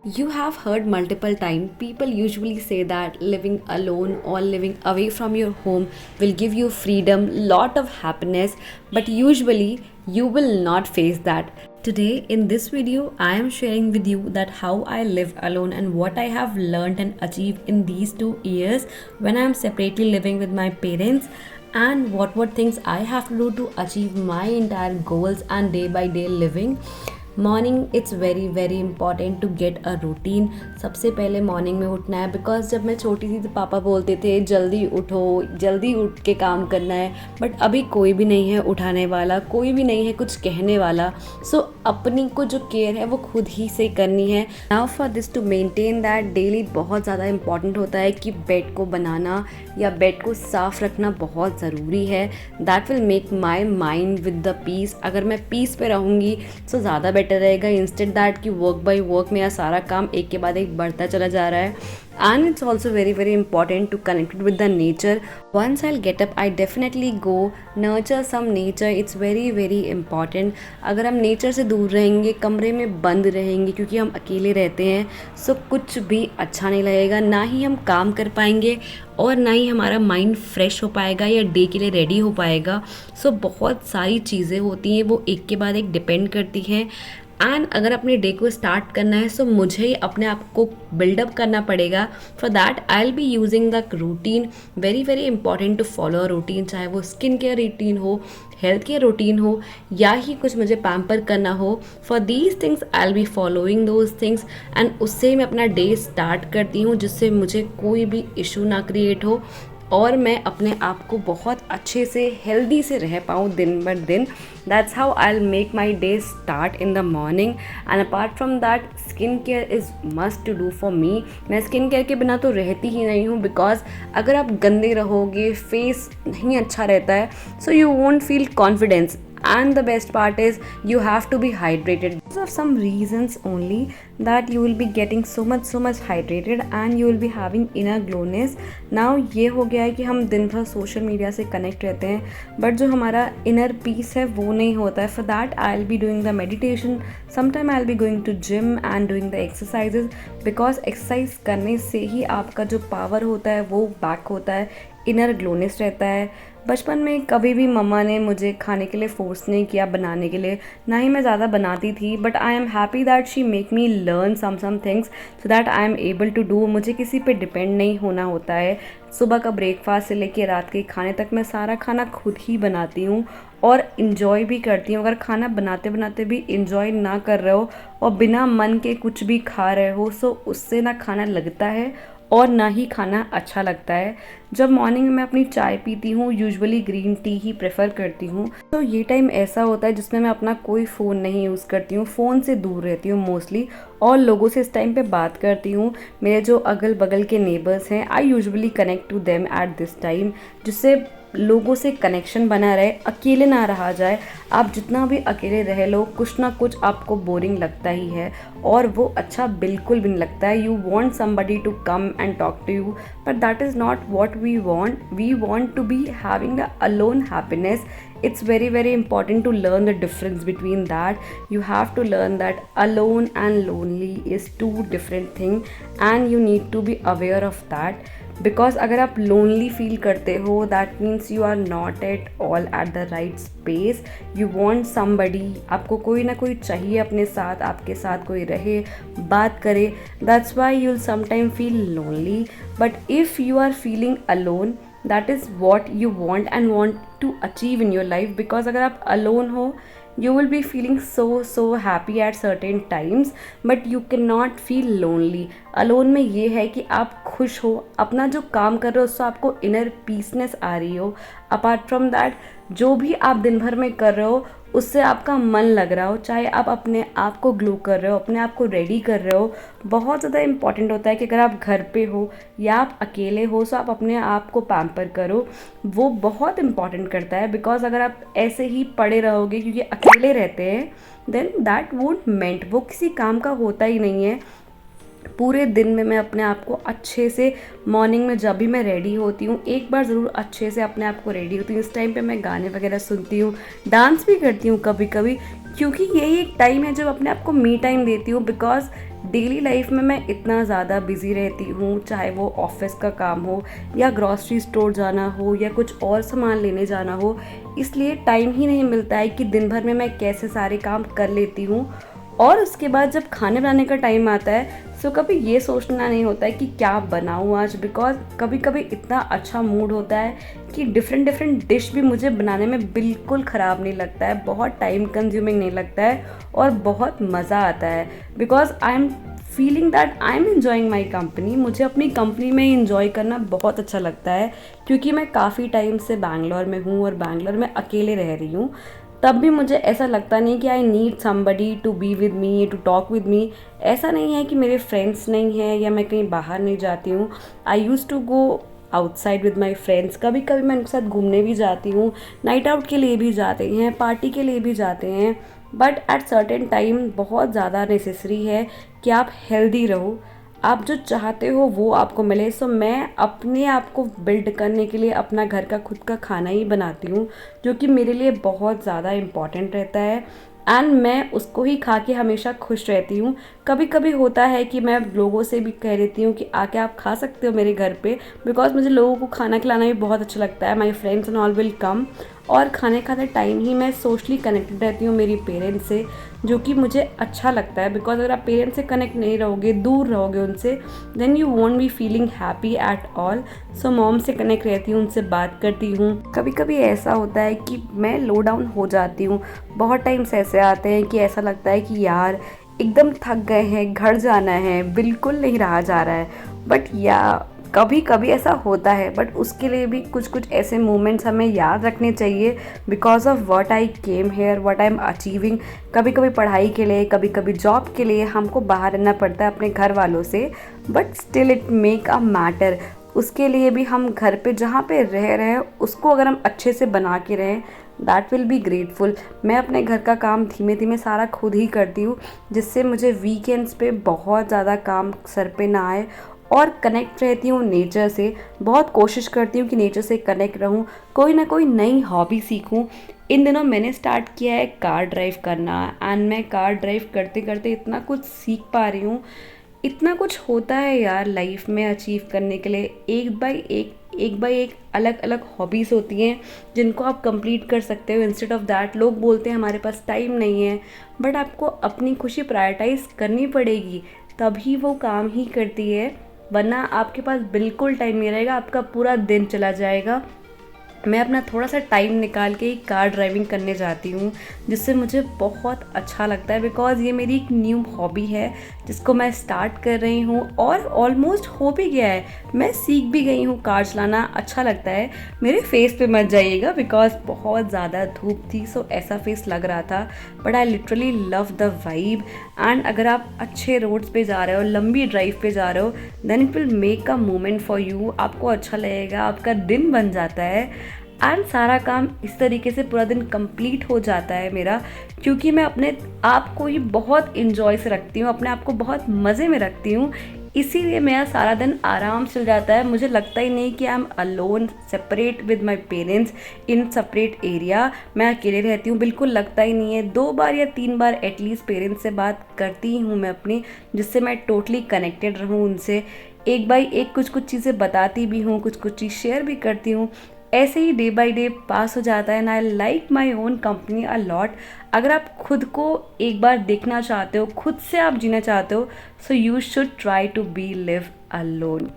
You have heard multiple times people usually say that living alone or living away from your home will give you freedom, lot of happiness, but usually you will not face that. Today in this video I am sharing with you that how I live alone and what I have learned and achieved in these 2 years when I am separately living with my parents, and what things I have to do to achieve my entire goals and day by day living. Morning it's very very important to get a routine. सबसे पहले morning में उठना है, because जब मैं छोटी थी तो पापा बोलते थे जल्दी उठो, जल्दी उठ के काम करना है, बट अभी कोई भी नहीं है उठाने वाला, कोई भी नहीं है कुछ कहने वाला. सो अपनी को जो केयर है वो खुद ही से करनी है. Now for this to maintain that daily बहुत ज़्यादा इंपॉर्टेंट होता है कि बेड को बनाना या बेड को साफ़ रखना बहुत ज़रूरी है. That will make my mind with the peace. अगर मैं पीस पे रहूँगी तो ज़्यादा बेटर रहेगा, इंस्टेड दैट कि वर्क बाय वर्क मेरा सारा काम एक के बाद एक बढ़ता चला जा रहा है. And it's also very very important to connect with the nature. Once I'll get up I definitely go nurture some nature. It's very very important. अगर हम नेचर से दूर रहेंगे, कमरे में बंद रहेंगे क्योंकि हम अकेले रहते हैं, सो कुछ भी अच्छा नहीं लगेगा. ना ही हम काम कर पाएंगे और ना ही हमारा माइंड फ्रेश हो पाएगा या डे के लिए रेडी हो पाएगा. सो बहुत सारी चीज़ें होती हैं, वो एक के बाद एक डिपेंड करती हैं. एंड अगर अपने डे को स्टार्ट करना है सो मुझे ही अपने आप को बिल्डअप करना पड़ेगा. For that I will be using the routine. Very very important to follow a routine, चाहे वो स्किन केयर रूटीन हो, हेल्थ केयर रूटीन हो, या ही कुछ मुझे पैम्पर करना हो. For these things I will be following those things and उससे मैं अपना डे स्टार्ट करती हूँ, जिससे मुझे कोई भी इशू ना क्रिएट हो और मैं अपने आप को बहुत अच्छे से हेल्दी से रह पाऊँ दिन बर दिन. That's how I will make my day start in the morning. And apart from that skin care is must to do for me. मैं स्किन केयर के बिना तो रहती ही नहीं हूँ, बिकॉज अगर आप गंदे रहोगे, फेस नहीं अच्छा रहता है, so you won't feel confidence. And the best part is you have to be hydrated. These are some reasons only that you will be getting so much hydrated and you will be having inner glowness. Now ये हो गया है कि हम दिन भर social media से connect रहते हैं, बट जो हमारा इनर पीस है वो नहीं होता है. For that I will be doing the meditation, sometime I will be going to gym and doing the exercises, because exercise करने से ही आपका जो पावर होता है वो बैक होता है, इनर ग्लोनेस रहता है. बचपन में कभी भी मम्मा ने मुझे खाने के लिए फोर्स नहीं किया बनाने के लिए, ना ही मैं ज़्यादा बनाती थी, but I am happy that she make me learn some things so that I am able to do. मुझे किसी पे डिपेंड नहीं होना होता है. सुबह का ब्रेकफास्ट से लेके रात के खाने तक मैं सारा खाना खुद ही बनाती हूँ और इन्जॉय भी करती हूँ. अगर खाना बनाते बनाते भी इन्जॉय ना कर रहे हो और बिना मन के कुछ भी खा रहे हो, सो उससे ना खाना लगता है और ना ही खाना अच्छा लगता है. जब मॉर्निंग में मैं अपनी चाय पीती हूँ, यूजुअली ग्रीन टी ही प्रेफर करती हूँ. तो ये टाइम ऐसा होता है जिसमें मैं अपना कोई फ़ोन नहीं यूज़ करती हूँ, फ़ोन से दूर रहती हूँ मोस्टली, और लोगों से इस टाइम पे बात करती हूँ. मेरे जो अगल बगल के नेबर्स हैं, I usually connect to them at this time, जिससे लोगों से कनेक्शन बना रहे, अकेले ना रहा जाए. आप जितना भी अकेले रह लो, कुछ ना कुछ आपको बोरिंग लगता ही है और वो अच्छा बिल्कुल भी नहीं लगता है. You want somebody to come and talk to you, but that is not what we want. We want to be having the alone happiness. It's very very important to learn the difference between that. You have to learn that alone and lonely is two different things and you need to be aware of that. Because अगर आप lonely feel करते हो, that means you are not at all at the right space. You want somebody, आपको कोई ना कोई चाहिए अपने साथ, आपके साथ कोई रहे, बात करे. That's why you will sometime feel lonely. But if you are feeling alone, that is what you want and want to achieve in your life. because अगर आप alone हो, you will be feeling so happy at certain times but you cannot feel lonely. alone में ये है कि आप खुश हो, अपना जो काम कर रहे हो उससे आपको inner peaceness आ रही हो. apart from that जो भी आप दिन भर में कर रहे हो उससे आपका मन लग रहा हो, चाहे आप अपने आप को ग्लो कर रहे हो, अपने आप को रेडी कर रहे हो. बहुत ज़्यादा इंपॉर्टेंट होता है कि अगर आप घर पे हो या आप अकेले हो, सो आप अपने आप को पैम्पर करो. वो बहुत इंपॉर्टेंट करता है. बिकॉज अगर आप ऐसे ही पड़े रहोगे क्योंकि अकेले रहते हैं, देन दैट वोंट मेंट, वो किसी काम का होता ही नहीं है. पूरे दिन में मैं अपने आप को अच्छे से, मॉर्निंग में जब भी मैं रेडी होती हूँ एक बार ज़रूर अच्छे से अपने आप को रेडी होती हूँ. इस टाइम पे मैं गाने वगैरह सुनती हूँ, डांस भी करती हूँ कभी कभी, क्योंकि यही एक टाइम है जब अपने आप को मी टाइम देती हूँ. बिकॉज डेली लाइफ में मैं इतना ज़्यादा बिज़ी रहती हूँ, चाहे वो ऑफिस का काम हो या ग्रॉसरी स्टोर जाना हो या कुछ और सामान लेने जाना हो, इसलिए टाइम ही नहीं मिलता है कि दिन भर में मैं कैसे सारे काम कर लेती हूँ। और उसके बाद जब खाने बनाने का टाइम आता है, सो कभी ये सोचना नहीं होता है कि क्या बनाऊँ आज, बिकॉज़ कभी कभी इतना अच्छा मूड होता है कि डिफरेंट डिफरेंट डिश भी मुझे बनाने में बिल्कुल ख़राब नहीं लगता है, बहुत टाइम कंज्यूमिंग नहीं लगता है और बहुत मज़ा आता है। Because I am feeling that I M enjoying my company. मुझे अपनी कंपनी में इंजॉय करना बहुत अच्छा लगता है, क्योंकि मैं काफ़ी टाइम से बैंगलोर में हूँ और बैंगलोर में अकेले रह रही हूँ। तब भी मुझे ऐसा लगता नहीं कि I need somebody to be with me, to talk with me. ऐसा नहीं है कि मेरे फ्रेंड्स नहीं हैं या मैं कहीं बाहर नहीं जाती हूँ। I use to go outside with my friends, कभी कभी मैं उनके साथ घूमने भी जाती हूँ, नाइट आउट के लिए भी जाते हैं, पार्टी के लिए भी जाते हैं। बट एट सर्टेन टाइम बहुत ज़्यादा नेसेसरी है कि आप हेल्दी रहो, आप जो चाहते हो वो आपको मिले। सो मैं अपने आप को बिल्ड करने के लिए अपना घर का खुद का खाना ही बनाती हूँ, जो कि मेरे लिए बहुत ज़्यादा इम्पॉर्टेंट रहता है एंड मैं उसको ही खा के हमेशा खुश रहती हूँ। कभी कभी होता है कि मैं लोगों से भी कह देती हूँ कि आके आप खा सकते हो मेरे घर पे, बिकॉज मुझे लोगों को खाना खिलाना भी बहुत अच्छा लगता है। My friends and all will come, और खाने खाते टाइम ही मैं सोशली कनेक्टेड रहती हूँ मेरी पेरेंट्स से, जो कि मुझे अच्छा लगता है। बिकॉज अगर आप पेरेंट्स से कनेक्ट नहीं रहोगे, दूर रहोगे उनसे, then you won't be feeling happy at all. So mom से कनेक्ट रहती हूँ, उनसे बात करती हूँ। कभी कभी ऐसा होता है कि मैं लो डाउन हो जाती हूँ, बहुत टाइम्स ऐसे आते हैं कि ऐसा लगता है कि यार एकदम थक गए हैं, घर जाना है, बिल्कुल नहीं रहा जा रहा है। बट या कभी कभी ऐसा होता है, बट उसके लिए भी कुछ कुछ ऐसे मोमेंट्स हमें याद रखने चाहिए, because of what I came here, what I am achieving. कभी कभी पढ़ाई के लिए, कभी कभी जॉब के लिए हमको बाहर रहना पड़ता है अपने घर वालों से, but still it make a matter. उसके लिए भी हम घर पे जहाँ पे रह रहे हैं उसको अगर हम अच्छे से बना के रहें, दैट विल बी ग्रेटफुल। मैं अपने घर का काम धीमे धीमे सारा खुद ही करती हूँ, जिससे मुझे वीकेंड्स पे बहुत ज़्यादा काम सर पे ना आए, और कनेक्ट रहती हूँ नेचर से। बहुत कोशिश करती हूँ कि नेचर से कनेक्ट रहूँ, कोई ना कोई नई हॉबी सीखूँ। इन दिनों मैंने स्टार्ट किया है कार ड्राइव करना, एंड मैं कार ड्राइव करते करते इतना कुछ सीख पा रही हूँ। इतना कुछ होता है यार लाइफ में अचीव करने के लिए, एक बाई एक अलग अलग हॉबीज़ होती हैं जिनको आप कंप्लीट कर सकते हो। इंस्टेड ऑफ दैट लोग बोलते हैं हमारे पास टाइम नहीं है, बट आपको अपनी खुशी प्रायोरिटाइज करनी पड़ेगी, तभी वो काम ही करती है। वरना आपके पास बिल्कुल टाइम नहीं रहेगा, आपका पूरा दिन चला जाएगा। मैं अपना थोड़ा सा टाइम निकाल के कार ड्राइविंग करने जाती हूँ, जिससे मुझे बहुत अच्छा लगता है, बिकॉज़ ये मेरी एक न्यू हॉबी है जिसको मैं स्टार्ट कर रही हूँ और ऑलमोस्ट हो भी गया है। मैं सीख भी गई हूँ कार चलाना, अच्छा लगता है। मेरे फेस पे मत जाइएगा बिकॉज बहुत ज़्यादा धूप थी, सो ऐसा फेस लग रहा था, but I literally love the vibe. And अगर आप अच्छे रोड्स पे जा रहे हो, लंबी ड्राइव पे जा रहे हो, then it will make a moment for you. आपको अच्छा लगेगा, आपका दिन बन जाता है एंड सारा काम इस तरीके से पूरा दिन कंप्लीट हो जाता है मेरा, क्योंकि मैं अपने आप को ही बहुत इंजॉय से रखती हूँ, अपने आप को बहुत मज़े में रखती हूँ। इसीलिए मेरा सारा दिन आराम से चल जाता है। मुझे लगता ही नहीं कि I am alone separate with my parents in separate area. मैं अकेले रहती हूँ, बिल्कुल लगता ही नहीं है। 2 बार या 3 बार एटलीस्ट पेरेंट्स से बात करती ही हूँ मैं अपनी, जिससे मैं टोटली कनेक्टेड रहूँ उनसे। एक बाई एक कुछ कुछ चीज़ें बताती भी हूँ, कुछ कुछ चीज़ शेयर भी करती हूँ। ऐसे ही डे बाय डे पास हो जाता है and I like my own company a lot. अगर आप खुद को एक बार देखना चाहते हो, खुद से आप जीना चाहते हो, so you should try to be live alone.